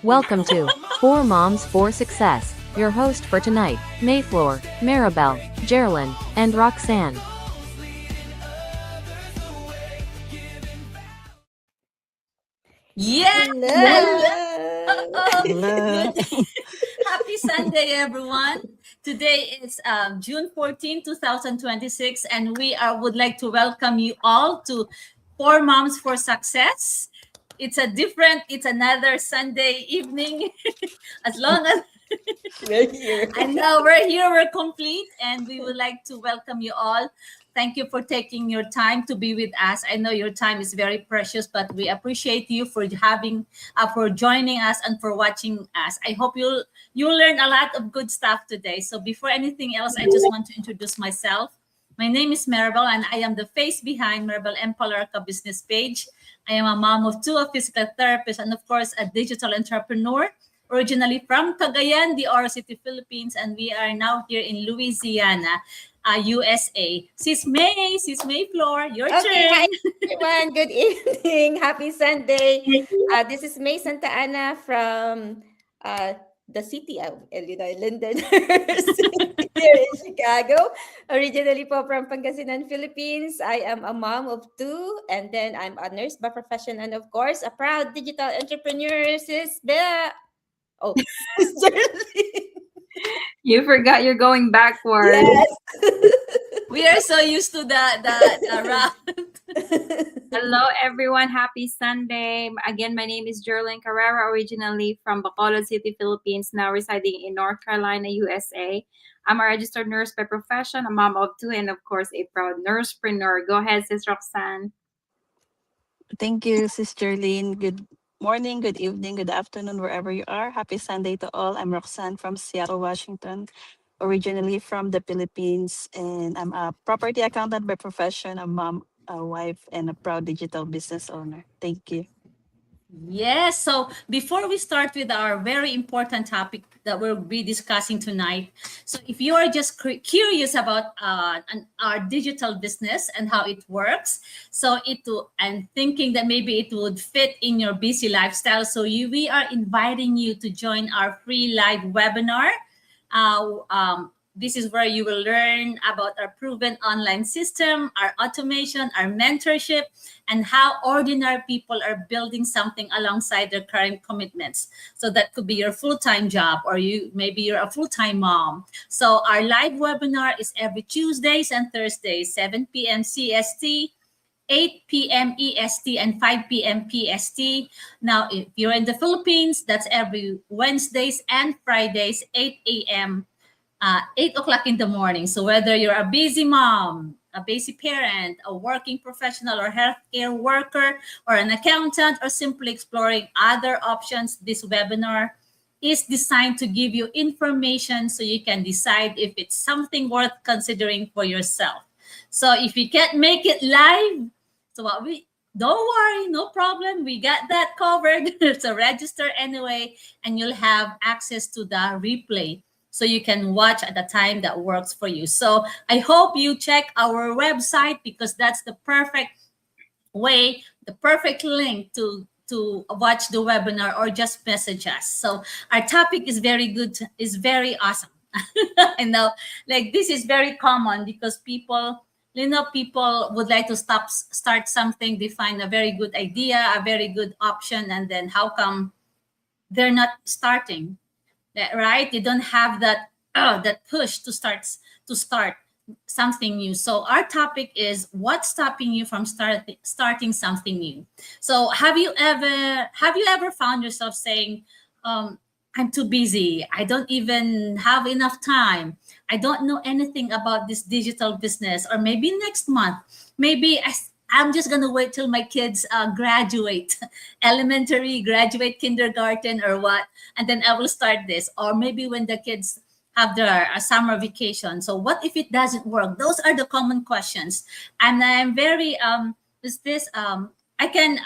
Welcome to Four Moms for Success. Your host for tonight, Mayfloor, Maribel, Geraldine, and Roxanne. Yes, Hello. good. Hello. Happy Sunday, everyone. Today is June 14, 2026, and we would like to welcome you all to Four Moms for Success. It's another Sunday evening. As long as We're here. I know we're here, we're complete, and we would like to welcome you all. Thank you for taking your time to be with us. I know your time is very precious, but we appreciate you for joining us and for watching us. I hope you'll learn a lot of good stuff today. So before anything else, I just want to introduce myself. My name is Maribel, and I am the face behind Maribel M. Palarca business page. I am a mom of two, a physical therapist, and of course, a digital entrepreneur originally from Cagayan de Oro City, Philippines, and we are now here in Louisiana, USA. Sis May Floor, your Okay, turn. hi everyone. Good evening. Happy Sunday. This is May Santa Ana from the city of Illinois, Linden, here in Chicago. Originally po from Pangasinan, Philippines. I am a mom of two, and then I'm a nurse by profession, and of course, a proud digital entrepreneur, Sis Bea. Oh, Sister Lee. You forgot you're going backwards. Yes. We are so used to the round. Hello, everyone. Happy Sunday. Again, my name is Geraldine Carrera, originally from Bacolod City, Philippines, now residing in North Carolina, USA. I'm a registered nurse by profession, a mom of two, and of course, a proud nursepreneur. Go ahead, Sis Roxanne. Thank you, Sister Lynn. Good morning, good evening, good afternoon, wherever you are. Happy Sunday to all. I'm Roxanne from Seattle, Washington, originally from the Philippines, and I'm a property accountant by profession, a mom, a wife, and a proud digital business owner. Thank you. Yes. So before we start with our very important topic that we'll be discussing tonight, so if you are just curious about our digital business and how it works, and thinking that maybe it would fit in your busy lifestyle, we are inviting you to join our free live webinar. This is where you will learn about our proven online system, our automation, our mentorship, and how ordinary people are building something alongside their current commitments. So that could be your full-time job, or maybe you're a full-time mom. So our live webinar is every Tuesdays and Thursdays, 7 p.m. CST, 8 p.m. EST, and 5 p.m. PST. Now, if you're in the Philippines, that's every Wednesdays and Fridays, 8 a.m. 8 o'clock in the morning. So whether you're a busy mom, a busy parent, a working professional or healthcare worker, or an accountant, or simply exploring other options, this webinar is designed to give you information so you can decide if it's something worth considering for yourself. So if you can't make it live, don't worry, no problem. We got that covered. So register anyway, and you'll have access to the replay so you can watch at the time that works for you. So I hope you check our website, because that's the perfect way, the perfect link to watch the webinar, or just message us. So our topic is very good, is very awesome. I know, like, this is very common because people would like to start something. They find a very good idea, a very good option, and then how come they're not starting? Right? They don't have that push to start something new. So our topic is what's stopping you from starting something new. So have you ever found yourself saying, I'm too busy, I don't even have enough time, I don't know anything about this digital business, or maybe next month, maybe I'm just gonna wait till my kids graduate elementary, graduate kindergarten, or what, and then I will start this. Or maybe when the kids have their summer vacation. So what if it doesn't work? Those are the common questions, and I'm very is this I can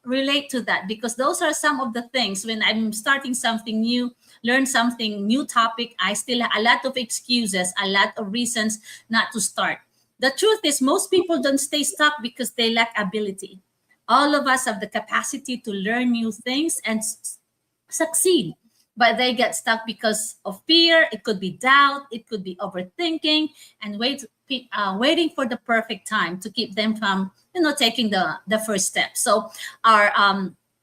relate to that, because those are some of the things when I'm starting something new, learn something new topic. I still have a lot of excuses, a lot of reasons not to start. The truth is, most people don't stay stuck because they lack ability. All of us have the capacity to learn new things, and succeed, but they get stuck because of fear. It could be doubt, it could be overthinking, and waiting for the perfect time to keep them from taking the first step. So our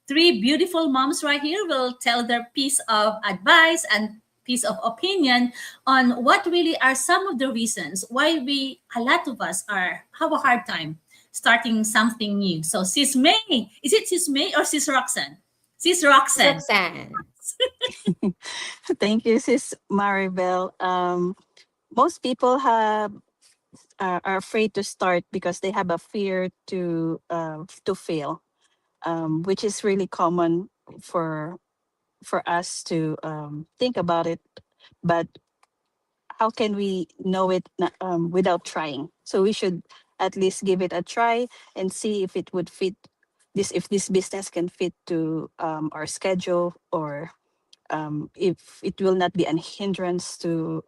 three beautiful moms right here will tell their piece of advice and piece of opinion on what really are some of the reasons why a lot of us have a hard time starting something new. So Sis May, is it Sis May or Sis Roxanne? Sis Roxanne. Roxanne. Thank you, Sis Maribel. Most people are afraid to start because they have a fear to fail, which is really common for us to think about it. But how can we know it without trying? So we should at least give it a try and see if it would fit if this business can fit to our schedule, or if it will not be an hindrance to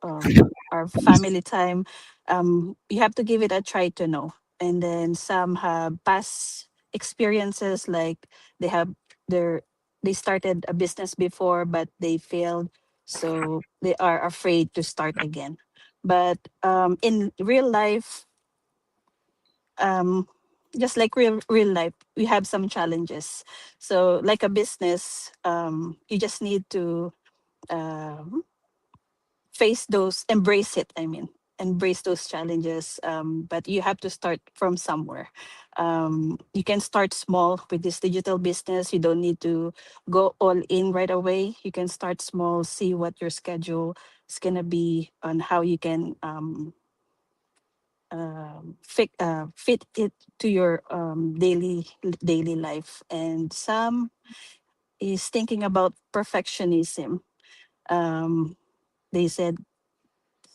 our family time. You have to give it a try to know. And then some have past experiences, like they have their they started a business before but they failed, so they are afraid to start again. But in real life, um, just like real life, we have some challenges. So like a business, you just need to um, embrace it. I mean, embrace those challenges. But you have to start from somewhere. You can start small with this digital business. You don't need to go all in right away. You can start small, see what your schedule is gonna be, on how you can fit it to your daily life. And some is thinking about perfectionism. Um, they said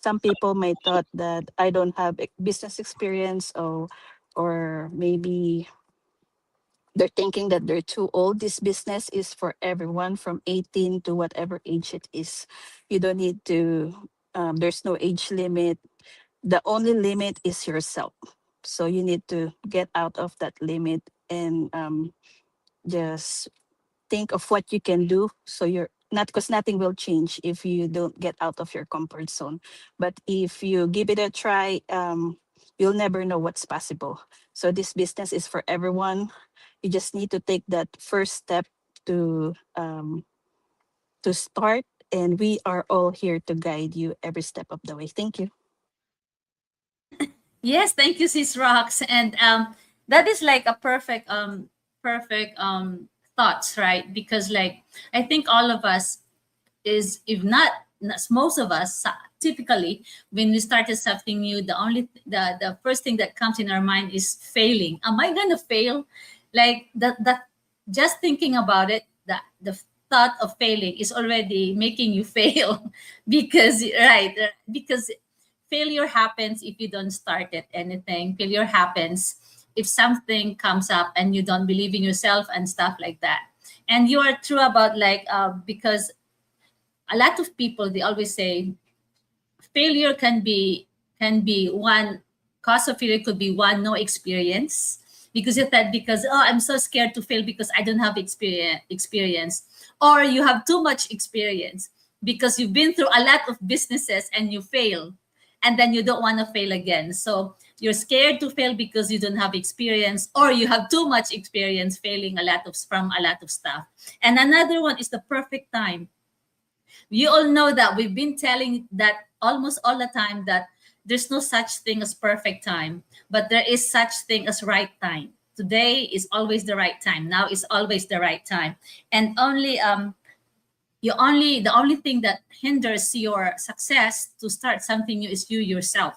some people might thought that I don't have business experience, or maybe they're thinking that they're too old. This business is for everyone from 18 to whatever age it is. You don't need to. There's no age limit. The only limit is yourself. So you need to get out of that limit and just think of what you can do. So you're not, because nothing will change if you don't get out of your comfort zone. But if you give it a try, you'll never know what's possible. So this business is for everyone. You just need to take that first step to start, and we are all here to guide you every step of the way. Thank you. Yes, thank you, Sis Rox. And that is like a perfect thoughts, right? Because like I think all of us is, if not most of us, typically when we started something new, the first thing that comes in our mind is failing. Am I gonna fail? Like that just thinking about it, the thought of failing is already making you fail. Because right, because failure happens if you don't start at anything. Failure happens if something comes up and you don't believe in yourself and stuff like that. And you are true about like because a lot of people, they always say failure can be one cause of failure, could be one, no experience. Because of that, because oh, I'm so scared to fail because I don't have experience. Or you have too much experience because you've been through a lot of businesses and you fail, and then you don't want to fail again. So you're scared to fail because you don't have experience, or you have too much experience failing from a lot of stuff. And another one is the perfect time. You all know that we've been telling that almost all the time, that there's no such thing as perfect time, but there is such thing as right time. Today is always the right time. Now is always the right time. And the only thing that hinders your success to start something new is you yourself,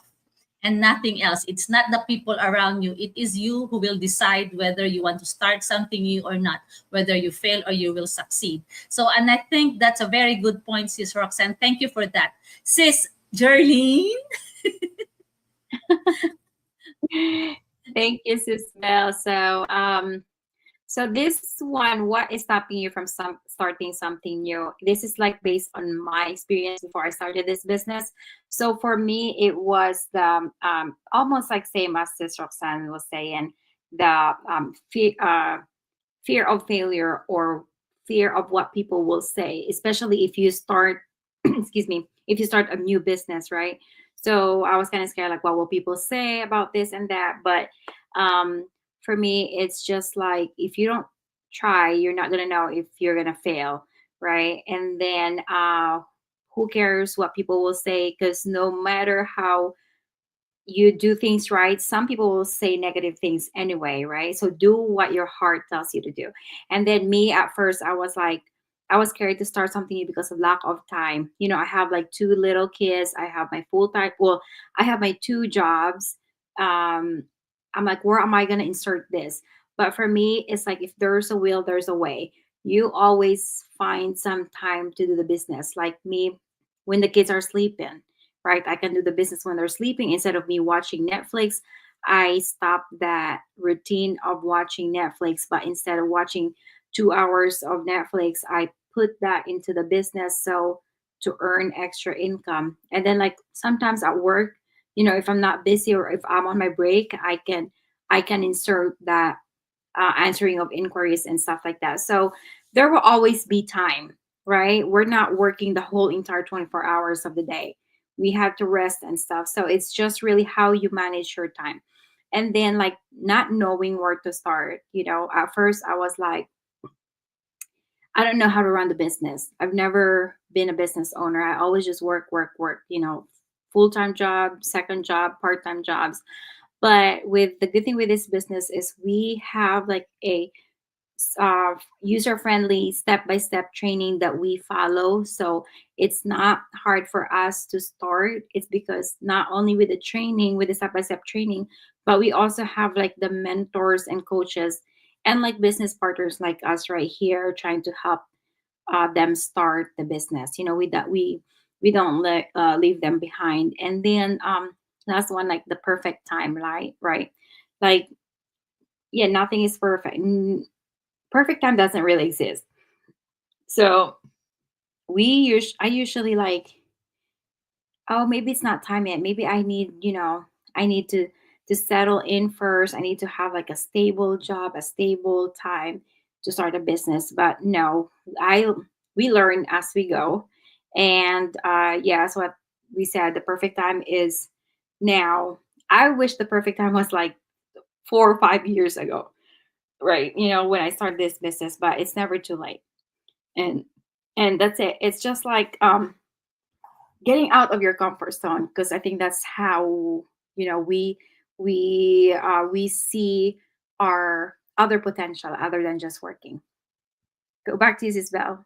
and nothing else. It's not the people around you. It is you who will decide whether you want to start something new or not, whether you fail or you will succeed. So, and I think that's a very good point, Sis Roxanne. Thank you for that. Sis Jerlene. Thank you, Sis Bell. So this one, what is stopping you from starting something new? This is like based on my experience before I started this business. So for me, it was the almost like same as Sis Roxanne was saying, the fear of failure, or fear of what people will say, especially if you start, excuse me, if you start a new business, right? So I was kind of scared, like, what will people say about this and that? But um, for me, it's just like, if you don't try, you're not gonna know if you're gonna fail, right? And then who cares what people will say? Because no matter how you do things right, some people will say negative things anyway, right? So do what your heart tells you to do. And then me, at first, I was like, I was scared to start something new because of lack of time. You know, I have like two little kids. I have my full time, well, I have my two jobs. um I'm like, where am I going to insert this? But for me, it's like, if there's a will, there's a way. You always find some time to do the business. Like me, when the kids are sleeping, right? I can do the business when they're sleeping instead of me watching Netflix. I stopped that routine of watching Netflix, but instead of watching 2 hours of Netflix, I put that into the business, so to earn extra income. And then, like, sometimes at work, you know, if I'm not busy or if I'm on my break, I can insert that answering of inquiries and stuff like that. So there will always be time, right? We're not working the whole entire 24 hours of the day. We have to rest and stuff. So it's just really how you manage your time. And then, like, not knowing where to start. You know, at first I was like, I don't know how to run the business. I've never been a business owner. I always just work, work, work, you know, full time job, second job, part time jobs. But with the good thing with this business is we have like a user friendly step by step training that we follow. So it's not hard for us to start. It's because not only with the training, with the step by step training, but we also have like the mentors and coaches and like business partners like us right here trying to help them start the business. You know, we don't leave them behind. And then last one, like the perfect time, right? Like, yeah, nothing is perfect. Perfect time doesn't really exist. So I usually like, oh, maybe it's not time yet. Maybe I need, you know, I need to settle in first. I need to have like a stable job, a stable time to start a business. But no, I we learn as we go. And yeah, that's what we said. The perfect time is now. I wish the perfect time was like 4 or 5 years ago, right? You know, when I started this business, but it's never too late. And that's it. It's just like getting out of your comfort zone, because I think that's how, you know, we see our other potential other than just working. Go back to you, Isabel.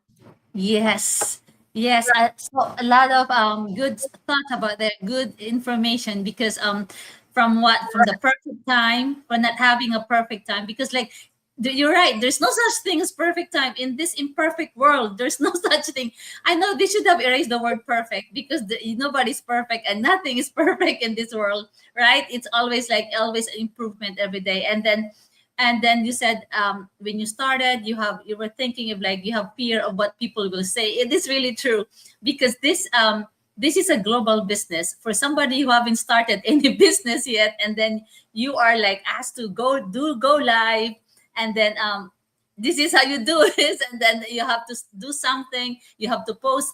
Yes. Yes, so a lot of good thought about the good information, because from the perfect time, for not having a perfect time, because like you're right, there's no such thing as perfect time in this imperfect world. There's no such thing. I know they should have erased the word perfect, because nobody's perfect and nothing is perfect in this world, right? It's always like always improvement every day. And then you said, when you started, you were thinking of like you have fear of what people will say. It is really true, because this is a global business. For somebody who haven't started any business yet, and then you are like asked to go live, and then this is how you do this, and then you have to do something, you have to post,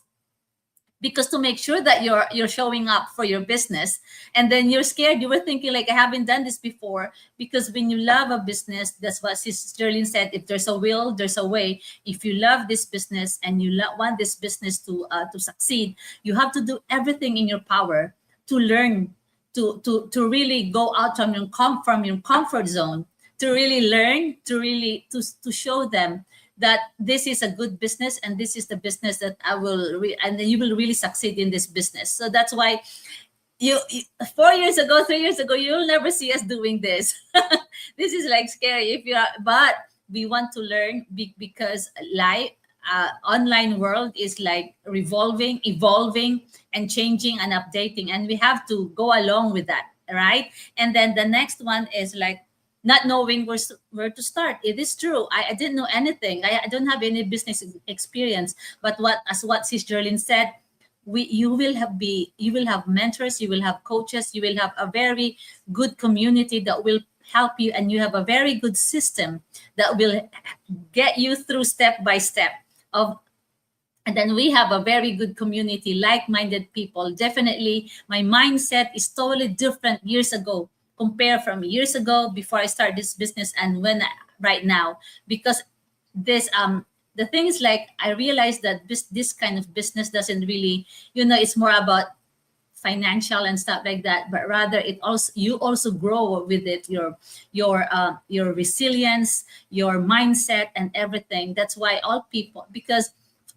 because to make sure that you're showing up for your business. And then you're scared, you were thinking like, I haven't done this before. Because when you love a business, that's what Sister Sterling said, if there's a will, there's a way. If you love this business and you want this business to succeed, you have to do everything in your power to learn, to really go out from your comfort zone, to really learn, to show them that this is a good business, and this is the business that and then you will really succeed in this business. So that's why you 4 years ago, 3 years ago, you'll never see us doing this. This is like scary if you are, but we want to learn, because life, online world is like revolving, evolving, and changing and updating, and we have to go along with that, right? And then the next one is like not knowing where to start. It is true. I didn't know anything. I don't have any business experience. But what Sister Jerlyn said, you will have mentors, you will have coaches, you will have a very good community that will help you, and you have a very good system that will get you through step by step of. And then we have a very good community, like-minded people. Definitely, my mindset is totally different years ago, compare from years ago before I started this business and right now, because this the thing is, like, I realized that this kind of business doesn't really, it's more about financial and stuff like that, but rather you also grow with it, your resilience, your mindset, and everything. That's why all people, because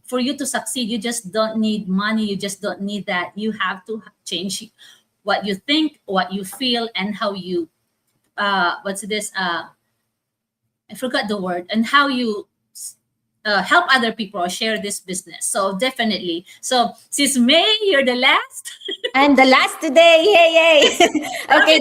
for you to succeed, you just don't need money, you just don't need that. You have to change what you think, what you feel, and how you what's this I forgot the word, and how you help other people or share this business. So definitely. So Sis May, you're the last. And the last today, yay! Okay,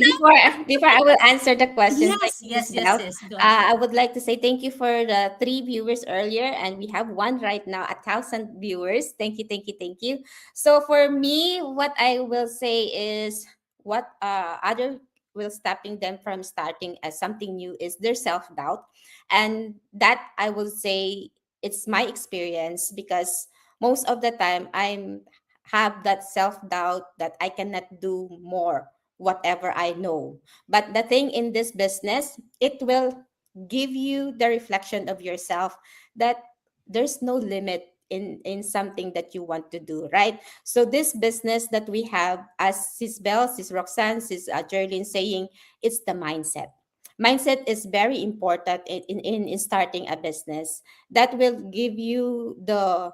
before I will answer the question, Yes. Go ahead. I would like to say thank you for the 3 viewers earlier, and we have one right now, 1,000 viewers. Thank you. So for me, what I will say is what other will stopping them from starting as something new is their self-doubt, and that I will say it's my experience, because most of the time I'm have that self-doubt that I cannot do more whatever I know. But the thing in this business, it will give you the reflection of yourself that there's no limit in something that you want to do, right? So this business that we have, as Sis Bell, Sis Roxanne, Sis Jerlyn saying, it's the mindset. Mindset is very important in starting a business. That will give you the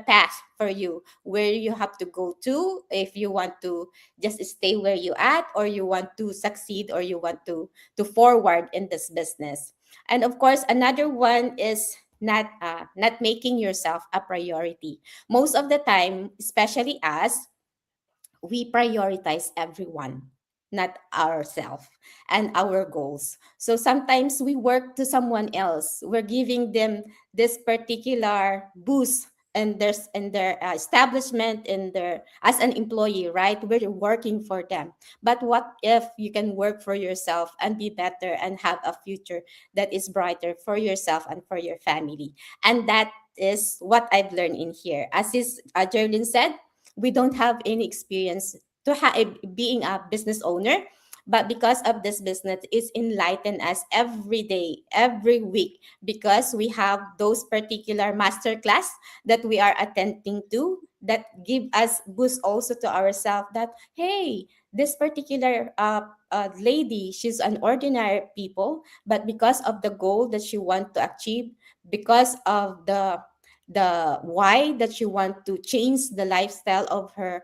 path for you, where you have to go to if you want to just stay where you at, or you want to succeed, or you want to forward in this business. And of course, another one is not making yourself a priority. Most of the time, especially us, we prioritize everyone, not ourselves and our goals. So sometimes we work to someone else. We're giving them this particular boost and their establishment, in their as an employee, right? We're working for them. But what if you can work for yourself and be better and have a future that is brighter for yourself and for your family? And that is what I've learned in here. As Jerlyn said, we don't have any experience being a business owner, but because of this business, it's enlightened us every day, every week, because we have those particular master class that we are attending to, that give us boost also to ourselves, that hey, this particular lady, she's an ordinary people, but because of the goal that she want to achieve, because of the why that she want to change the lifestyle of her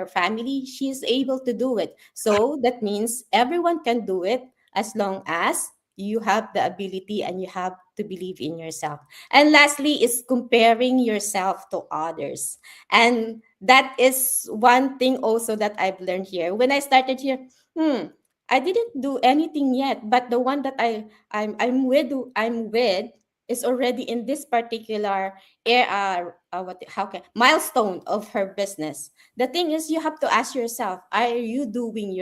family, she is able to do it. So that means everyone can do it, as long as you have the ability and you have to believe in yourself. And lastly is comparing yourself to others. And that is one thing also that I've learned here. When I started here, I didn't do anything yet, but the one that I'm with is already in this particular milestone of her business. The thing is, you have to ask yourself, are you doing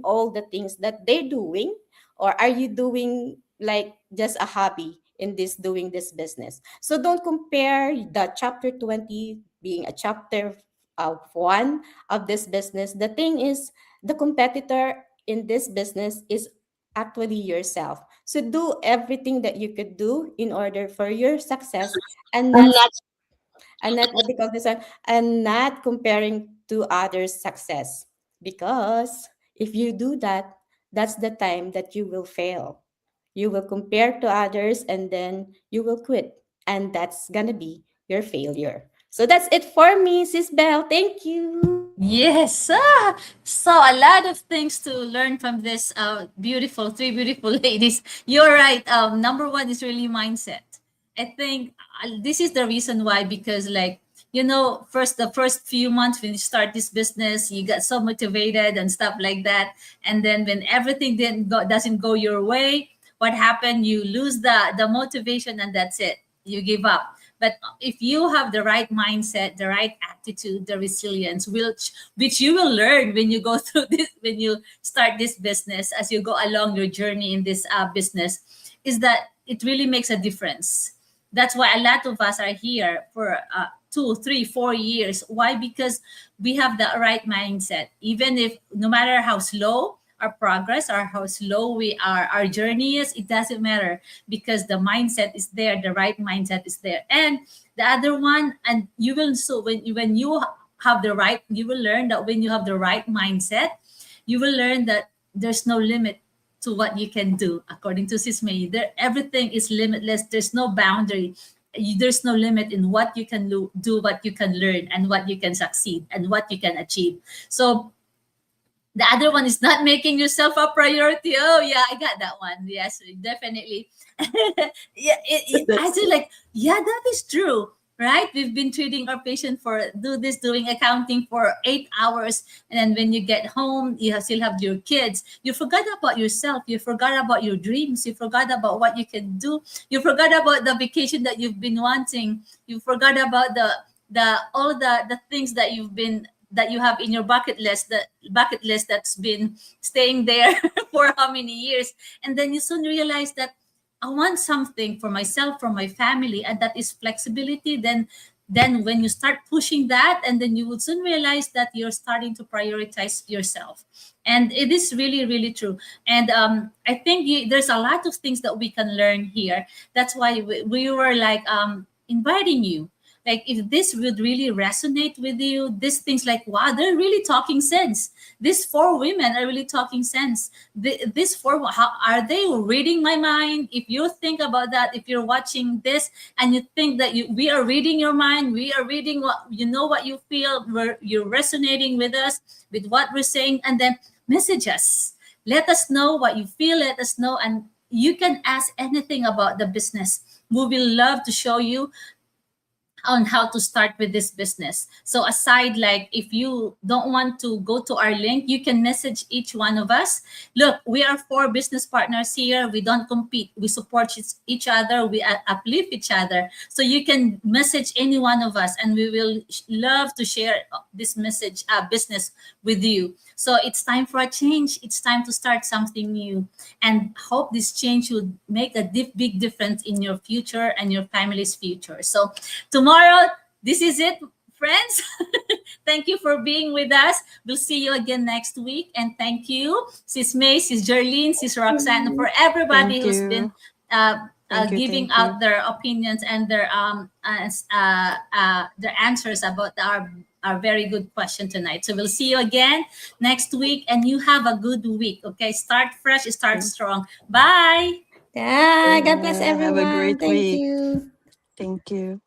all the things that they're doing, or are you doing like just a hobby in doing this business? So don't compare the chapter 20 being a chapter of 1 of this business. The thing is, the competitor in this business is actually yourself. So do everything that you could do in order for your success, and not what they call this one, and not comparing to others' success. Because if you do that, that's the time that you will fail. You will compare to others, and then you will quit. And that's gonna be your failure. So that's it for me, Sis Bell. Thank you. Yes. So a lot of things to learn from this three beautiful ladies. You're right. Number one is really mindset. I think this is the reason why, because like, the first few months when you start this business, you got so motivated and stuff like that. And then when everything doesn't go your way, what happened? You lose the motivation, and that's it. You give up. But if you have the right mindset, the right attitude, the resilience, which you will learn when you go through this, when you start this business, as you go along your journey in this business, is that it really makes a difference. That's why a lot of us are here for 2, 3, 4 years. Why? Because we have the right mindset. Even if, no matter how slow our progress or how slow we are, our journey is, it doesn't matter, because the mindset is there, the right mindset is there. And the other one, and you will, so when you have the right, you will learn that when you have the right mindset, you will learn that there's no limit to what you can do. According to Sis May, there, everything is limitless. There's no boundary. There's no limit in what you can do, what you can learn, and what you can succeed, and what you can achieve. So the other one is not making yourself a priority. Oh yeah, I got that one. Yes, definitely. Yeah, I feel like, yeah, that is true, right? We've been treating our patient for doing accounting for 8 hours, and then when you get home, you still have your kids. You forgot about yourself. You forgot about your dreams. You forgot about what you can do. You forgot about the vacation that you've been wanting. You forgot about the all the things that you have in your bucket list, the bucket list that's been staying there for how many years. And then you soon realize that I want something for myself, for my family, and that is flexibility. Then when you start pushing that, and then you will soon realize that you're starting to prioritize yourself. And it is really, really true. And I think there's a lot of things that we can learn here. That's why we were like inviting you. Like, if this would really resonate with you, these things, like, wow, they're really talking sense. These 4 women are really talking sense. These 4, how are they reading my mind? If you think about that, if you're watching this and you think that we are reading your mind, we are reading what you feel, you're resonating with us, with what we're saying, and then message us. Let us know what you feel. Let us know, and you can ask anything about the business. We will love to show you on how to start with this business. So aside, like, if you don't want to go to our link, you can message each one of us. Look, we are 4 business partners here. We don't compete. We support each other. We uplift each other. So you can message any one of us, and we will love to share this message, business with you. So it's time for a change. It's time to start something new, and hope this change will make a big difference in your future and your family's future. So tomorrow, this is it, friends. Thank you for being with us. We'll see you again next week. And thank you, Sis May, Sis Jerlene, Sis Roxanne, for everybody Thank who's you. been giving Thank out you. their opinions and their answers about our very good question tonight. So we'll see you again next week, and you have a good week. Okay, start fresh, start strong. Bye. Yeah, God bless Have a everyone. great Thank week. you. Thank you.